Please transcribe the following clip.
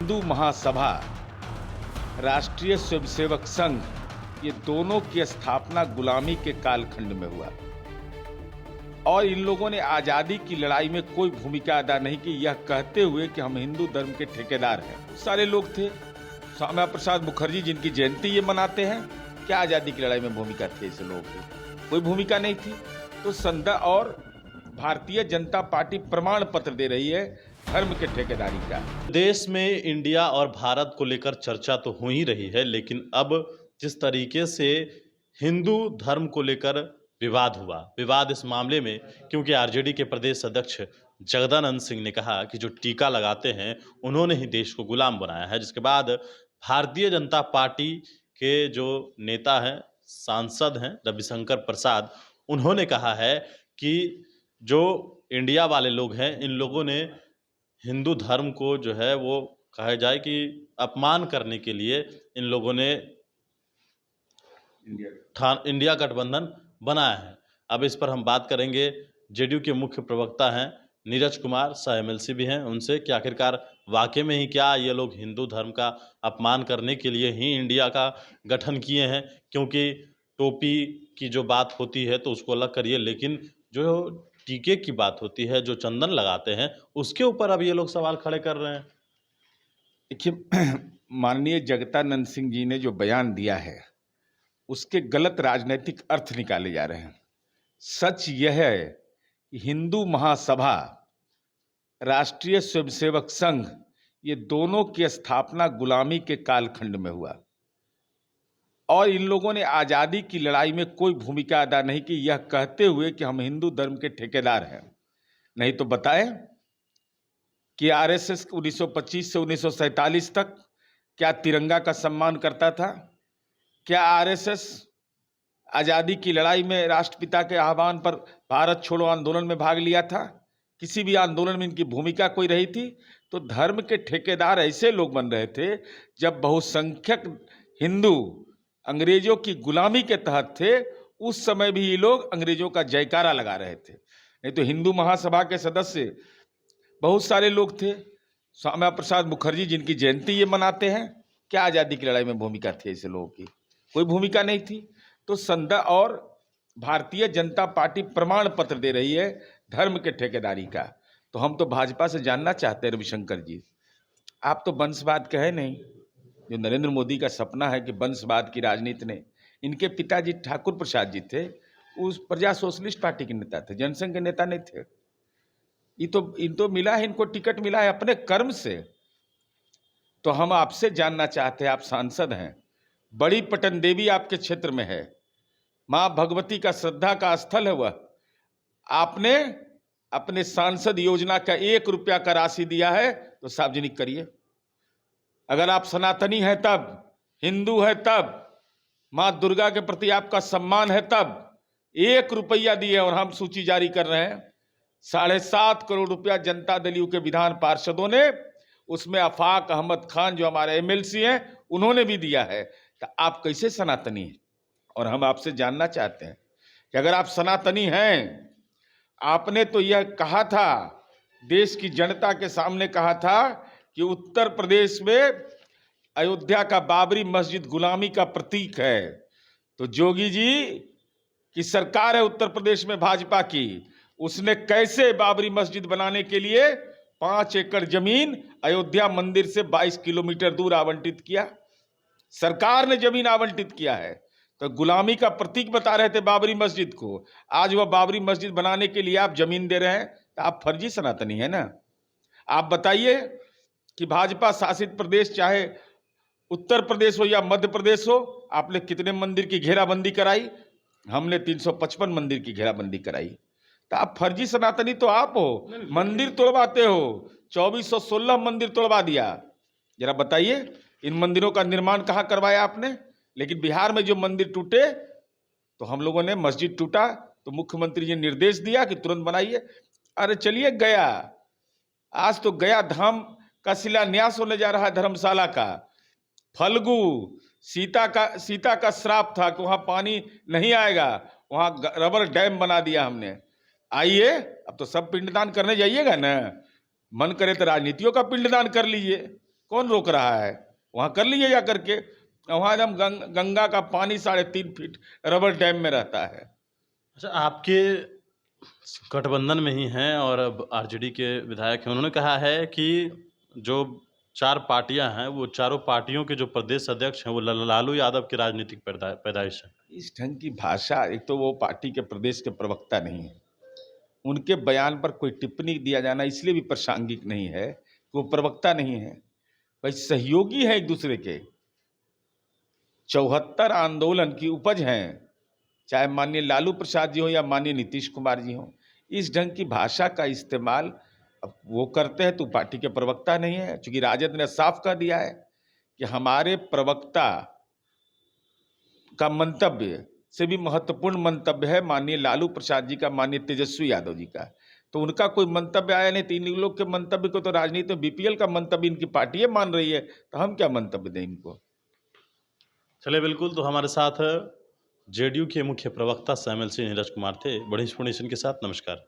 हिंदू महासभा, राष्ट्रीय स्वयंसेवक संघ, ये दोनों की स्थापना गुलामी के कालखंड में हुआ और इन लोगों ने आजादी की लड़ाई में कोई भूमिका अदा नहीं की, यह कहते हुए कि हम हिंदू धर्म के ठेकेदार हैं। सारे लोग थे। श्यामा प्रसाद मुखर्जी जिनकी जयंती ये मनाते हैं, क्या आजादी की लड़ाई में भूमिका थी ऐसे लोगों की? कोई भूमिका नहीं थी। तो संघ और भारतीय जनता पार्टी प्रमाण पत्र दे रही है धर्म के ठेकेदारी का। देश में इंडिया और भारत को लेकर चर्चा तो हो ही रही है, लेकिन अब जिस तरीके से हिंदू धर्म को लेकर विवाद इस मामले में, क्योंकि आरजेडी के प्रदेश अध्यक्ष जगदानंद सिंह ने कहा कि जो टीका लगाते हैं उन्होंने ही देश को गुलाम बनाया है, जिसके बाद भारतीय जनता पार्टी के जो नेता हैं, सांसद हैं रविशंकर प्रसाद, उन्होंने कहा है कि जो इंडिया वाले लोग हैं, इन लोगों ने हिंदू धर्म को जो है वो कहा जाए कि अपमान करने के लिए इन लोगों ने इंडिया गठबंधन बनाया है। अब इस पर हम बात करेंगे। जेडीयू के मुख्य प्रवक्ता हैं नीरज कुमार, सह एमएलसी भी हैं, उनसे कि आखिरकार वाकई में ही क्या ये लोग हिंदू धर्म का अपमान करने के लिए ही इंडिया का गठन किए हैं? क्योंकि टोपी की जो बात होती है तो उसको अलग करिए, लेकिन जो टीके की बात होती है, जो चंदन लगाते हैं, उसके ऊपर अब ये लोग सवाल खड़े कर रहे हैं। देखिए, माननीय जगदानंद सिंह जी ने जो बयान दिया है उसके गलत राजनीतिक अर्थ निकाले जा रहे हैं। सच यह है कि हिंदू महासभा, राष्ट्रीय स्वयंसेवक संघ, ये दोनों की स्थापना गुलामी के कालखंड में हुआ और इन लोगों ने आजादी की लड़ाई में कोई भूमिका अदा नहीं की, यह कहते हुए कि हम हिंदू धर्म के ठेकेदार हैं। नहीं तो बताएं कि आरएसएस 1925 से 1947 तक क्या तिरंगा का सम्मान करता था? क्या आरएसएस आजादी की लड़ाई में राष्ट्रपिता के आह्वान पर भारत छोड़ो आंदोलन में भाग लिया था? किसी भी आंदोलन में इनकी भूमिका कोई रही थी? तो धर्म के ठेकेदार ऐसे लोग बन रहे थे जब बहुसंख्यक हिंदू अंग्रेजों की गुलामी के तहत थे, उस समय भी ये लोग अंग्रेजों का जयकारा लगा रहे थे। नहीं तो हिंदू महासभा के सदस्य बहुत सारे लोग थे। श्यामा प्रसाद मुखर्जी जिनकी जयंती ये मनाते हैं, क्या आजादी की लड़ाई में भूमिका थी ऐसे लोगों की? कोई भूमिका नहीं थी। तो संघ और भारतीय जनता पार्टी प्रमाण पत्र दे रही है धर्म के ठेकेदारी का। तो हम तो भाजपा से जानना चाहते हैं, रविशंकर जी, आप तो वंशवाद कहे नहीं, जो नरेंद्र मोदी का सपना है कि वंशवाद की राजनीति ने, इनके पिताजी ठाकुर प्रसाद जी थे, उस प्रजा सोशलिस्ट पार्टी के नेता थे, जनसंघ के नेता नहीं थे। इन तो मिला है, इनको टिकट मिला है अपने कर्म से। तो हम आपसे जानना चाहते हैं, आप सांसद हैं, बड़ी पटन देवी आपके क्षेत्र में है, मां भगवती का श्रद्धा का स्थल है वह, आपने अपने सांसद योजना का 1 रुपया का राशि दिया है तो सार्वजनिक करिए। अगर आप सनातनी हैं तब, हिंदू है तब, मां दुर्गा के प्रति आपका सम्मान है तब 1 रुपया दिए। और हम सूची जारी कर रहे हैं, 7.5 करोड़ रुपया जनता दल के विधान पार्षदों ने, उसमें आफाक अहमद खान जो हमारे एमएलसी हैं उन्होंने भी दिया है। तो आप कैसे सनातनी हैं? और हम आपसे जानना चाहते हैं कि अगर आप सनातनी हैं, आपने तो यह कहा था, देश की जनता के सामने कहा था कि उत्तर प्रदेश में अयोध्या का बाबरी मस्जिद गुलामी का प्रतीक है। तो जोगी जी की सरकार है उत्तर प्रदेश में भाजपा की, उसने कैसे बाबरी मस्जिद बनाने के लिए 5 एकड़ जमीन अयोध्या मंदिर से 22 किलोमीटर दूर आवंटित किया? सरकार ने जमीन आवंटित किया है। तो गुलामी का प्रतीक बता रहे थे बाबरी मस्जिद को, आज वह बाबरी मस्जिद बनाने के लिए आप जमीन दे रहे हैं, तो आप फर्जी सनातनी है ना। आप बताइए कि भाजपा शासित प्रदेश, चाहे उत्तर प्रदेश हो या मध्य प्रदेश हो, आपने कितने मंदिर की घेराबंदी कराई? हमने 355 मंदिर की घेराबंदी कराई। तो आप फर्जी सनातनी तो आप हो, मंदिर तोड़वाते हो। 2416 मंदिर तोड़वा दिया। जरा बताइए इन मंदिरों का निर्माण कहाँ करवाया आपने? लेकिन बिहार में जो मंदिर टूटे, तो हम लोगों ने, मस्जिद टूटा तो मुख्यमंत्री जी ने निर्देश दिया कि तुरंत बनाइए। अरे चलिए गया, आज तो गया धाम का शिलान्यास होने जा रहा है, धर्मशाला का। फल्गु, सीता का श्राप था कि वहां पानी नहीं आएगा, वहां रबर डैम बना दिया हमने। आइए, अब तो सब पिंडदान करने जाइएगा ना, मन करे तो राजनीतियों का पिंडदान कर लीजिए। कौन रोक रहा है? वहाँ कर लीजिए जा करके। वहाँ एकदम गंगा का पानी 3.5 फीट रबर डैम में रहता है। अच्छा, आपके गठबंधन में ही हैं और अब आरजेडी के विधायक हैं। उन्होंने कहा है कि जो 4 पार्टियां हैं, वो चारों पार्टियों के जो प्रदेश अध्यक्ष हैं, वो लालू यादव की राजनीतिक पैदाइश है। इस ढंग की भाषा, एक तो वो पार्टी के प्रदेश के प्रवक्ता नहीं है, उनके बयान पर कोई टिप्पणी दिया जाना इसलिए भी प्रासंगिक नहीं है कि वो प्रवक्ता नहीं है, भाई सहयोगी है एक दूसरे के। 74 आंदोलन की उपज हैं, चाहे माननीय लालू प्रसाद जी हो या माननीय नीतीश कुमार जी हो। इस ढंग की भाषा का इस्तेमाल अब वो करते हैं तो पार्टी के प्रवक्ता नहीं है, क्योंकि राजद ने साफ कह दिया है कि हमारे प्रवक्ता का मंतव्य से भी महत्वपूर्ण मंतव्य है माननीय लालू प्रसाद जी का, माननीय तेजस्वी यादव जी का। तो उनका कोई मंतव्य आया नहीं, तो इन लोग के मंतव्य को तो राजनीति में बीपीएल का मंतव्य इनकी पार्टी मान रही है, तो हम क्या मंतव्य दें इनको? चलिए, बिल्कुल। तो हमारे साथ जेडीयू के मुख्य प्रवक्ता शामिल सिंह नीरज कुमार थे। बड़ी इन्फॉर्मेशन के साथ नमस्कार।